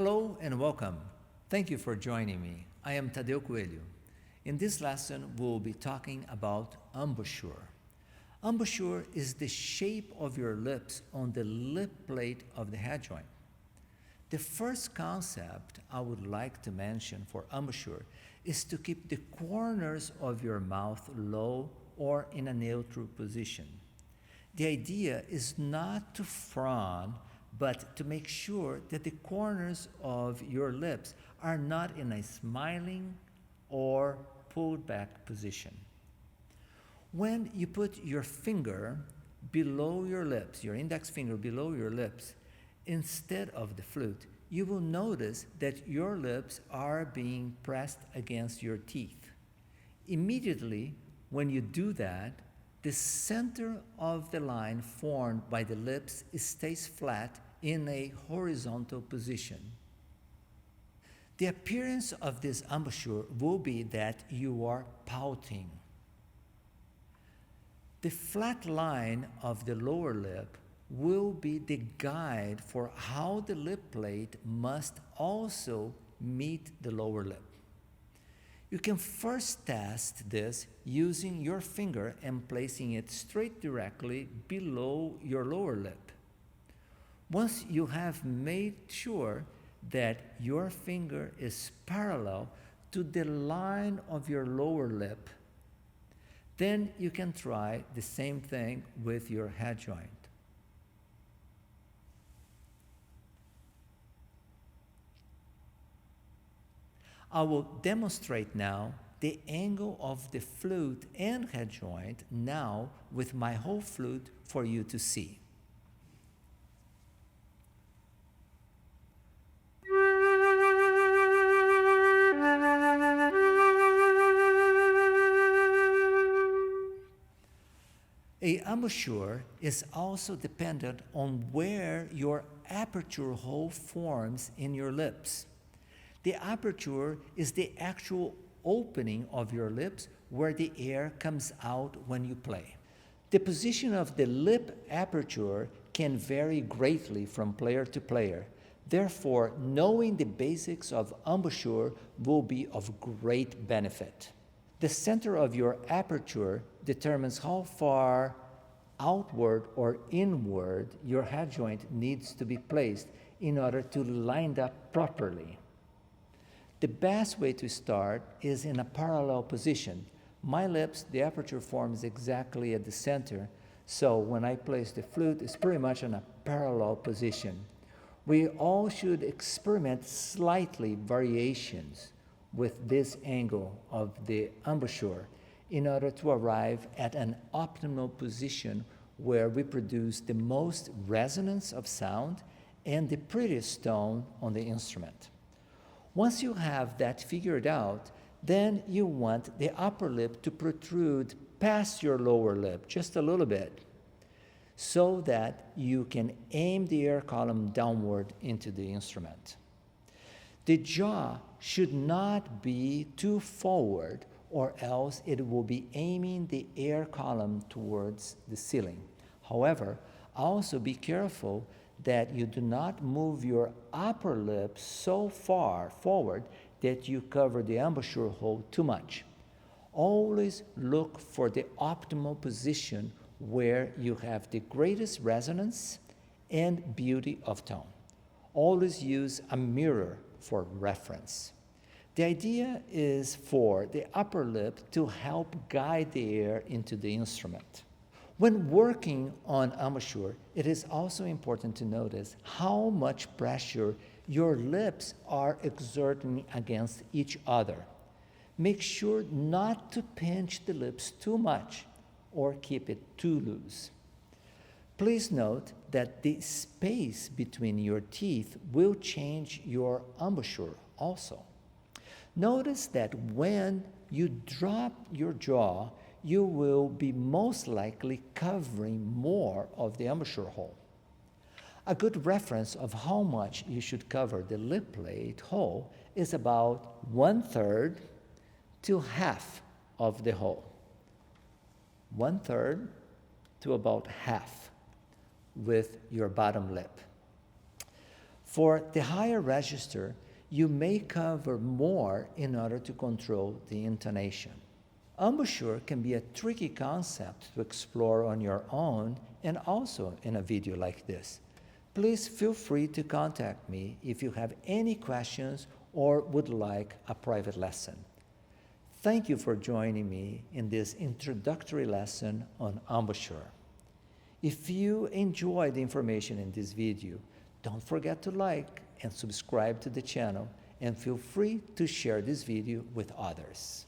Hello and welcome. Thank you for joining me. I am Tadeu Coelho. In this lesson, we'll be talking about embouchure. Embouchure is the shape of your lips on the lip plate of the head joint. The first concept I would like to mention for embouchure is to keep the corners of your mouth low or in a neutral position. The idea is not to frown, but to make sure that the corners of your lips are not in a smiling or pulled back position. When you put your finger below your lips, your index finger below your lips, instead of the flute, you will notice that your lips are being pressed against your teeth. Immediately, when you do that, the center of the line formed by the lips stays flat in a horizontal position. The appearance of this embouchure will be that you are pouting. The flat line of the lower lip will be the guide for how the lip plate must also meet the lower lip. You can first test this using your finger and placing it straight directly below your lower lip. Once you have made sure that your finger is parallel to the line of your lower lip, then you can try the same thing with your head joint. I will demonstrate now the angle of the flute and head joint now with my whole flute for you to see. A embouchure is also dependent on where your aperture hole forms in your lips. The aperture is the actual opening of your lips where the air comes out when you play. The position of the lip aperture can vary greatly from player to player. Therefore, knowing the basics of embouchure will be of great benefit. The center of your aperture determines how far outward or inward your head joint needs to be placed in order to line up properly. The best way to start is in a parallel position. My lips, the aperture forms exactly at the center, so when I place the flute, it's pretty much in a parallel position. We all should experiment slightly variations with this angle of the embouchure in order to arrive at an optimal position where we produce the most resonance of sound and the prettiest tone on the instrument. Once you have that figured out, then you want the upper lip to protrude past your lower lip just a little bit so that you can aim the air column downward into the instrument. The jaw should not be too forward or else it will be aiming the air column towards the ceiling. However, also be careful that you do not move your upper lip so far forward that you cover the embouchure hole too much. Always look for the optimal position where you have the greatest resonance and beauty of tone. Always use a mirror for reference. The idea is for the upper lip to help guide the air into the instrument. When working on embouchure, it is also important to notice how much pressure your lips are exerting against each other. Make sure not to pinch the lips too much or keep it too loose. Please note that the space between your teeth will change your embouchure also. Notice that when you drop your jaw, you will be most likely covering more of the embouchure hole. A good reference of how much you should cover the lip plate hole is about 1/3 to half of the hole. 1/3 to about half with your bottom lip. For the higher register, you may cover more in order to control the intonation. Embouchure can be a tricky concept to explore on your own and also in a video like this. Please feel free to contact me if you have any questions or would like a private lesson. Thank you for joining me in this introductory lesson on embouchure. If you enjoyed the information in this video, don't forget to like and subscribe to the channel, and feel free to share this video with others.